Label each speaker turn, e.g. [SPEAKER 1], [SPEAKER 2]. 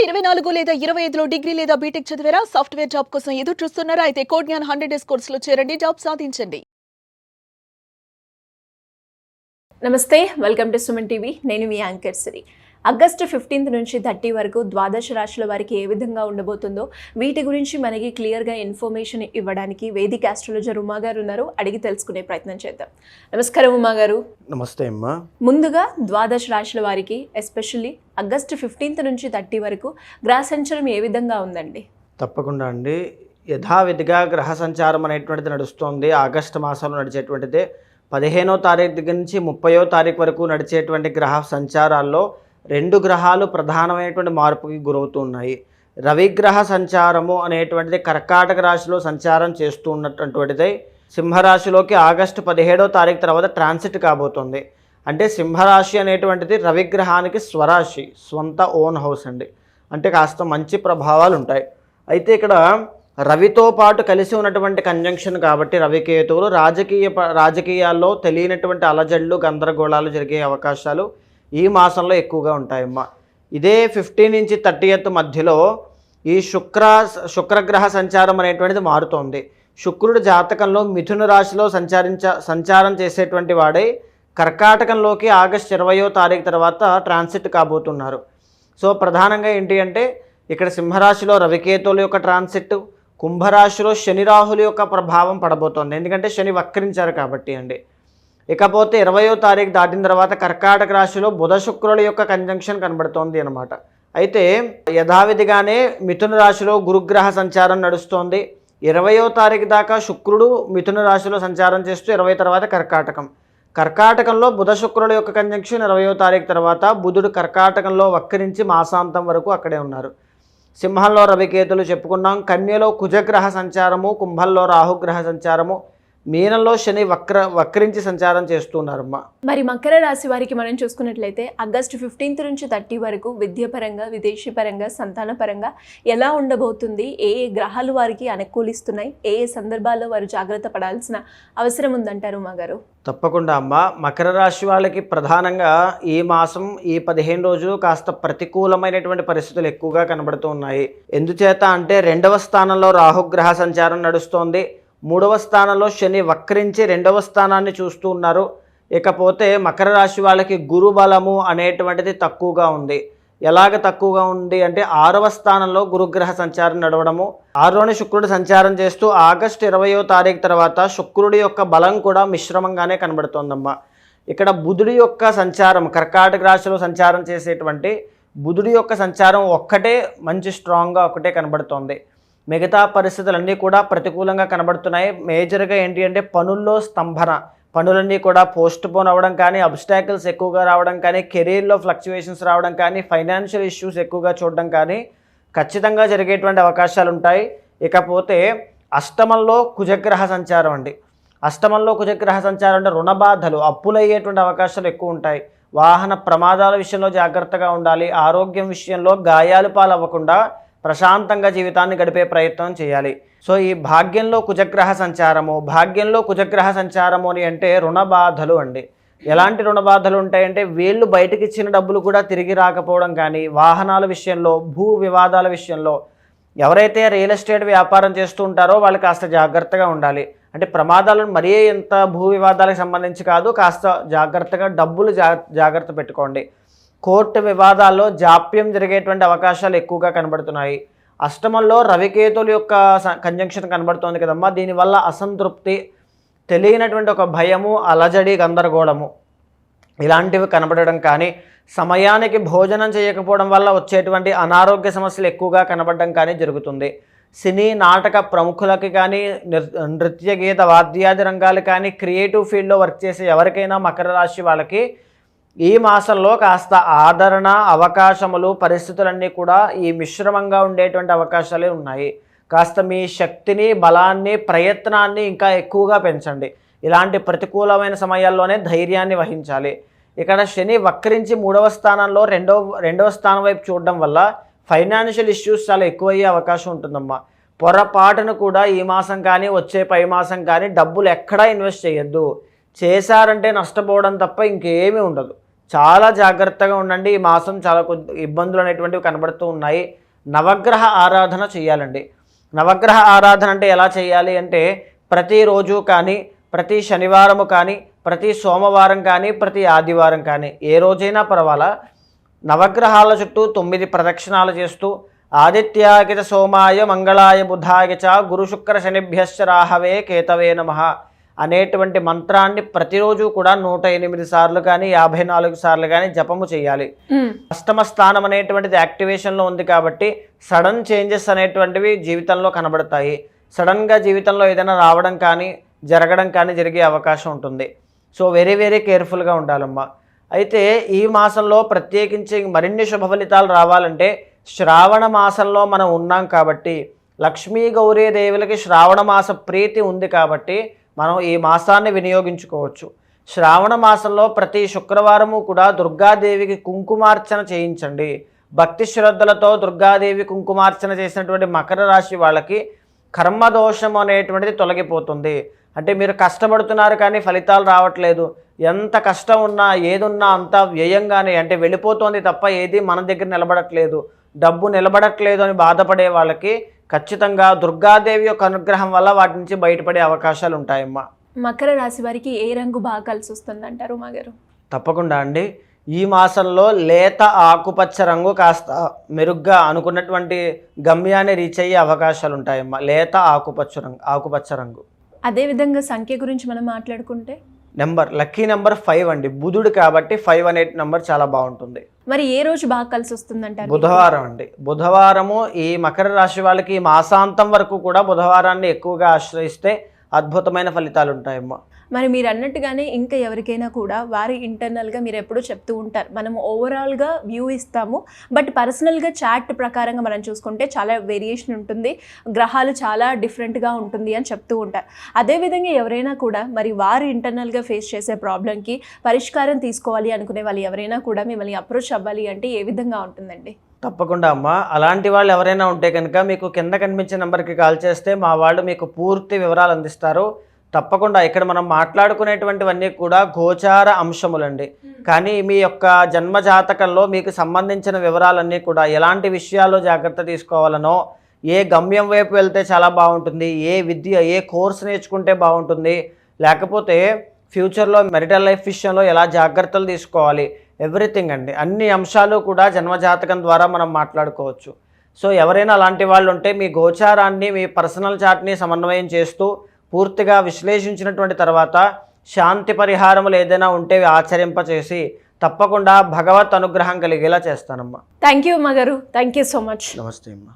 [SPEAKER 1] 2024 లేదా 25లో డిగ్రీ లేదా బీటెక్ చదివారా? సాఫ్ట్వేర్ జాబ్ కోసం ఎదురు చూస్తున్నారా? అయితే కోడ్ జ్ఞాన్ 100 డేస్ కోర్సులో చేరండి, జాబ్ సాధించండి.
[SPEAKER 2] నమస్తే, వెల్కమ్ టు సుమన్ టీవీ. నేను మీ యాంకర్ సిరి. ఆగస్టు 15 నుంచి 30 వరకు ద్వాదశ రాశుల వారికి ఏ విధంగా ఉండబోతుందో వీటి గురించి మనకి క్లియర్గా ఇన్ఫర్మేషన్ ఇవ్వడానికి వేదిక ఆస్ట్రాలజర్ ఉమా గారు ఉన్నారు. అడిగి తెలుసుకునే ప్రయత్నం చేద్దాం. నమస్కారం ఉమా గారు.
[SPEAKER 3] నమస్తే అమ్మా.
[SPEAKER 2] ముందుగా ద్వాదశ రాశుల వారికి ఎస్పెషల్లీ ఆగస్టు 15 నుంచి 30 వరకు గ్రహ సంచారం ఏ విధంగా ఉందండి?
[SPEAKER 3] తప్పకుండా అండి. యథావిధిగా గ్రహ సంచారం అనేటువంటిది నడుస్తోంది. ఆగస్టు మాసంలో నడిచేటువంటిదే. 15వ తారీఖు దగ్గర నుంచి 30వ తారీఖు వరకు నడిచేటువంటి గ్రహ సంచారాల్లో 2 గ్రహాలు ప్రధానమైనటువంటి మార్పుకి గురవుతున్నాయి. రవిగ్రహ సంచారము అనేటువంటిది కర్కాటక రాశిలో సంచారం చేస్తూ ఉన్నటువంటిది సింహరాశిలోకి ఆగస్టు 17వ తారీఖు తర్వాత ట్రాన్సిట్ కాబోతుంది. అంటే సింహరాశి అనేటువంటిది రవిగ్రహానికి స్వరాశి, స్వంత ఓన్ హౌస్ అండి. అంటే కాస్త మంచి ప్రభావాలు ఉంటాయి. అయితే ఇక్కడ రవితో పాటు కలిసి ఉన్నటువంటి కంజంక్షన్ కాబట్టి రవికేతువులు రాజకీయాల్లో తెలియనటువంటి అలజడులు, గందరగోళాలు జరిగే అవకాశాలు ఈ మాసంలో ఎక్కువగా ఉంటాయమ్మా. ఇదే 15 నుంచి 30th మధ్యలో ఈ శుక్రగ్రహ సంచారం అనేటువంటిది మారుతోంది. శుక్రుడు జాతకంలో మిథున రాశిలో సంచారం చేసేటువంటి వాడై కర్కాటకంలోకి ఆగస్టు 20వ తారీఖు తర్వాత ట్రాన్సిట్ కాబోతున్నారు. సో ప్రధానంగా ఏంటి అంటే ఇక్కడ సింహరాశిలో రవికేతువుల యొక్క ట్రాన్సిట్, కుంభరాశిలో శని రాహుల యొక్క ప్రభావం పడబోతోంది. ఎందుకంటే శని వక్రించారు కాబట్టి అండి. ఇకపోతే 20వ తారీఖు దాటిన తర్వాత కర్కాటక రాశిలో బుధ శుక్రుల యొక్క కంజంక్షన్ కనబడుతోంది అనమాట. అయితే యథావిధిగానే మిథున రాశిలో గురుగ్రహ సంచారం నడుస్తోంది. 20వ తారీఖు దాకా శుక్రుడు మిథున రాశిలో సంచారం చేస్తూ 20 తర్వాత కర్కాటకంలో బుధ శుక్రుల యొక్క కంజంక్షన్ 20వ తారీఖు తర్వాత బుధుడు కర్కాటకంలో వక్రించి మాసాంతం వరకు అక్కడే ఉన్నారు. సింహంలో రవికేతులు చెప్పుకున్నాం. కన్యలో కుజగ్రహ సంచారము, కుంభంలో రాహుగ్రహ సంచారము, మీనంలో శని వక్రించి సంచారం చేస్తున్నారమ్మా.
[SPEAKER 2] మరి మకర రాశి వారికి మనం చూసుకున్నట్లయితే ఆగస్టు 15 నుంచి 30 వరకు విద్యాపరంగా, విదేశీ పరంగా, సంతాన పరంగా ఎలా ఉండబోతుంది? ఏ ఏ గ్రహాలు వారికి అనుకూలిస్తున్నాయి? ఏ ఏ సందర్భాల్లో వారు జాగ్రత్త పడాల్సిన అవసరం ఉందంటారు మా గారు?
[SPEAKER 3] తప్పకుండా అమ్మ. మకర రాశి వాళ్ళకి ప్రధానంగా ఈ మాసం, ఈ 15 రోజులు కాస్త ప్రతికూలమైనటువంటి పరిస్థితులు ఎక్కువగా కనబడుతూ ఉన్నాయి. ఎందుచేత అంటే 2వ స్థానంలో రాహుగ్రహ సంచారం నడుస్తోంది. 3వ స్థానంలో శని వక్రించి 2వ స్థానాన్ని చూస్తూ ఉన్నారు. ఇకపోతే మకర రాశి వాళ్ళకి గురు బలము అనేటువంటిది తక్కువగా ఉంది. ఎలాగ తక్కువగా ఉంది అంటే 6వ స్థానంలో గురుగ్రహ సంచారం నడవడము, 6లోని శుక్రుడు సంచారం చేస్తూ ఆగస్టు 20వ తారీఖు తర్వాత శుక్రుడి యొక్క బలం కూడా మిశ్రమంగానే కనబడుతోందమ్మా. ఇక్కడ బుధుడి యొక్క సంచారం, కర్కాటక రాశిలో సంచారం చేసేటువంటి బుధుడి యొక్క సంచారం ఒక్కటే మంచి స్ట్రాంగ్గా ఒకటే కనబడుతోంది. మిగతా పరిస్థితులన్నీ కూడా ప్రతికూలంగా కనబడుతున్నాయి. మేజర్గా ఏంటి అంటే పనుల్లో స్తంభన, పనులన్నీ కూడా పోస్ట్ పోన్ అవ్వడం కానీ, అబ్స్టాకిల్స్ ఎక్కువగా రావడం కానీ, కెరీర్లో ఫ్లక్చువేషన్స్ రావడం కానీ, ఫైనాన్షియల్ ఇష్యూస్ ఎక్కువగా చూడడం కానీ ఖచ్చితంగా జరిగేటువంటి అవకాశాలు ఉంటాయి. ఇకపోతే అష్టమంలో కుజగ్రహ సంచారం అండి. అష్టమంలో కుజగ్రహ సంచారం అంటే రుణ బాధలు, అప్పులయ్యేటువంటి అవకాశాలు ఎక్కువ ఉంటాయి. వాహన ప్రమాదాల విషయంలో జాగ్రత్తగా ఉండాలి. ఆరోగ్యం విషయంలో గాయాలు పాలవ్వకుండా ప్రశాంతంగా జీవితాన్ని గడిపే ప్రయత్నం చేయాలి. సో ఈ భాగ్యంలో కుజగ్రహ సంచారము అని అంటే రుణ బాధలు అండి. ఎలాంటి రుణ బాధలు ఉంటాయంటే వీళ్ళు బయటకి ఇచ్చిన డబ్బులు కూడా తిరిగి రాకపోవడం కానీ, వాహనాల విషయంలో, భూ వివాదాల విషయంలో, ఎవరైతే రియల్ ఎస్టేట్ వ్యాపారం చేస్తూ ఉంటారో వాళ్ళు కాస్త జాగ్రత్తగా ఉండాలి. అంటే ప్రమాదాలను మరీ ఎంత భూ వివాదాలకు సంబంధించి కాదు, కాస్త జాగ్రత్తగా డబ్బులు జాగ్రత్త పెట్టుకోండి. కోర్టు వివాదాల్లో జాప్యం జరిగేటువంటి అవకాశాలు ఎక్కువగా కనబడుతున్నాయి. అష్టమంలో రవికేతుల యొక్క కంజంక్షన్ కనబడుతోంది కదమ్మా. దీనివల్ల అసంతృప్తి, తెలియనటువంటి ఒక భయము, అలజడి, గందరగోళము ఇలాంటివి కనబడడం కానీ, సమయానికి భోజనం చేయకపోవడం వల్ల వచ్చేటువంటి అనారోగ్య సమస్యలు ఎక్కువగా కనబడడం కానీ జరుగుతుంది. సినీ నాటక ప్రముఖులకి కానీ, నృత్య గీత వాద్యాది రంగాలు కానీ, క్రియేటివ్ ఫీల్డ్లో వర్క్ చేసే ఎవరికైనా మకర రాశి వాళ్ళకి ఈ మాసంలో కాస్త ఆదరణ, అవకాశములు, పరిస్థితులన్నీ కూడా ఈ మిశ్రమంగా ఉండేటువంటి అవకాశాలే ఉన్నాయి. కాస్త మీ శక్తిని, బలాన్ని, ప్రయత్నాన్ని ఇంకా ఎక్కువగా పెంచండి. ఇలాంటి ప్రతికూలమైన సమయాల్లోనే ధైర్యాన్ని వహించాలి. ఇక్కడ శని వక్రించి 3వ స్థానంలో రెండవ స్థానం వైపు చూడడం వల్ల ఫైనాన్షియల్ ఇష్యూస్ చాలా ఎక్కువయ్యే అవకాశం ఉంటుందమ్మా. పొరపాటును కూడా ఈ మాసం కానీ, వచ్చే పై మాసం కానీ డబ్బులు ఎక్కడా ఇన్వెస్ట్ చేయొద్దు. చేశారంటే నష్టపోవడం తప్ప ఇంకేమీ ఉండదు. చాలా జాగ్రత్తగా ఉండండి. ఈ మాసం చాలా ఇబ్బందులు అనేటువంటివి కనబడుతూ ఉన్నాయి. నవగ్రహ ఆరాధన చేయాలండి. నవగ్రహ ఆరాధన అంటే ఎలా చేయాలి అంటే ప్రతిరోజు కానీ, ప్రతి శనివారము కానీ, ప్రతి సోమవారం కానీ, ప్రతి ఆదివారం కానీ, ఏ రోజైనా పర్వాలా నవగ్రహాల చుట్టూ 9 ప్రదక్షిణాలు చేస్తూ ఆదిత్యాకిత సోమాయ మంగళాయ బుధాయ చ గురు శుక్ర శనిభ్యశ్చ రాహవే కేతవే నమః అనేటువంటి మంత్రాన్ని ప్రతిరోజు కూడా 108 సార్లు కానీ 54 సార్లు కానీ జపము చేయాలి. అష్టమ స్థానం అనేటువంటిది యాక్టివేషన్లో ఉంది కాబట్టి సడన్ చేంజెస్ అనేటువంటివి జీవితంలో కనబడతాయి. సడన్గా జీవితంలో ఏదైనా రావడం కానీ జరగడం కానీ జరిగే అవకాశం ఉంటుంది. సో వెరీ వెరీ కేర్ఫుల్గా ఉండాలమ్మా. అయితే ఈ మాసంలో ప్రత్యేకించి మరిన్ని శుభ ఫలితాలు రావాలంటే శ్రావణ మాసంలో మనం ఉన్నాం కాబట్టి లక్ష్మీ గౌరీ దేవులకి శ్రావణ మాస ప్రీతి ఉంది కాబట్టి మనం ఈ మాసాన్ని వినియోగించుకోవచ్చు. శ్రావణ మాసంలో ప్రతి శుక్రవారము కూడా దుర్గాదేవికి కుంకుమార్చన చేయించండి. భక్తి శ్రద్ధలతో దుర్గాదేవి కుంకుమార్చన చేసినటువంటి మకర రాశి వాళ్ళకి కర్మదోషం అనేటువంటిది తొలగిపోతుంది. అంటే మీరు కష్టపడుతున్నారు కానీ ఫలితాలు రావట్లేదు, ఎంత కష్టం ఉన్నా ఏదున్నా అంతా వ్యయంగానే అంటే వెళ్ళిపోతుంది తప్ప ఏది మన దగ్గర నిలబడట్లేదు, డబ్బు నిలబడట్లేదు అని బాధపడే వాళ్ళకి ఖచ్చితంగా దుర్గాదేవి యొక్క అనుగ్రహం వల్ల వాటి నుంచి బయటపడే అవకాశాలు ఉంటాయమ్మా.
[SPEAKER 2] మకర రాశి వారికి ఏ రంగు బాగా కలిసి వస్తుంది అంటారు మా గారు?
[SPEAKER 3] తప్పకుండా అండి. ఈ మాసంలో లేత ఆకుపచ్చ రంగు కాస్త మెరుగ్గా అనుకున్నటువంటి గమ్యాన్ని రీచ్ అయ్యే అవకాశాలు ఉంటాయమ్మా. లేత ఆకుపచ్చ రంగు.
[SPEAKER 2] అదేవిధంగా సంఖ్య గురించి మనం మాట్లాడుకుంటే
[SPEAKER 3] లక్కీ నెంబర్ 5 అండి. బుధుడు కాబట్టి 5 అనే నెంబర్ చాలా బాగుంటుంది.
[SPEAKER 2] మరి ఏ రోజు బాగా కలిసి వస్తుంది అంటారు?
[SPEAKER 3] బుధవారం అండి. బుధవారము ఈ మకర రాశి వాళ్ళకి మాసాంతం వరకు కూడా బుధవారాన్ని ఎక్కువగా ఆశ్రయిస్తే అద్భుతమైన ఫలితాలు ఉంటాయమ్మా.
[SPEAKER 2] మరి మీరు అన్నట్టుగానే ఇంకా ఎవరికైనా కూడా వారి ఇంటర్నల్గా మీరు ఎప్పుడూ చెప్తూ ఉంటారు, మనం ఓవరాల్గా వ్యూ ఇస్తాము, బట్ పర్సనల్గా చాట్ ప్రకారంగా మనం చూసుకుంటే చాలా వేరియేషన్ ఉంటుంది, గ్రహాలు చాలా డిఫరెంట్గా ఉంటుంది అని చెప్తూ ఉంటారు. అదేవిధంగా ఎవరైనా కూడా మరి వారు ఇంటర్నల్గా ఫేస్ చేసే ప్రాబ్లంకి పరిష్కారం తీసుకోవాలి అనుకునే వాళ్ళు ఎవరైనా కూడా మిమ్మల్ని అప్రోచ్ అవ్వాలి అంటే ఏ విధంగా ఉంటుందండి?
[SPEAKER 3] తప్పకుండా అమ్మా. అలాంటి వాళ్ళు ఎవరైనా ఉంటే కనుక మీకు కింద కనిపించే నెంబర్కి కాల్ చేస్తే మా వాళ్ళు మీకు పూర్తి వివరాలు అందిస్తారు. తప్పకుండా ఇక్కడ మనం మాట్లాడుకునేటువంటివన్నీ కూడా గోచార అంశములండి. కానీ మీ యొక్క జన్మజాతకంలో మీకు సంబంధించిన వివరాలన్నీ కూడా ఎలాంటి విషయాల్లో జాగ్రత్త తీసుకోవాలనో, ఏ గమ్యం వైపు వెళ్తే చాలా బాగుంటుంది, ఏ విద్య ఏ కోర్స్ నేర్చుకుంటే బాగుంటుంది, లేకపోతే ఫ్యూచర్లో మెరిటల్ లైఫ్ విషయంలో ఎలా జాగ్రత్తలు తీసుకోవాలి, ఎవ్రీథింగ్ అండి. అన్ని అంశాలు కూడా జన్మజాతకం ద్వారా మనం మాట్లాడుకోవచ్చు. సో ఎవరైనా అలాంటి వాళ్ళు ఉంటే మీ గోచారాన్ని మీ పర్సనల్ చార్ట్ని సమన్వయం చేస్తూ పూర్తిగా విశ్లేషించినటువంటి తర్వాత శాంతి పరిహారములు ఏదైనా ఉంటే ఆచరింపచేసి తప్పకుండా భగవత్ అనుగ్రహం కలిగేలా చేస్తానమ్మా.
[SPEAKER 2] థ్యాంక్ యూ అమ్మ గారు. Thank you so much.
[SPEAKER 3] నమస్తే అమ్మా.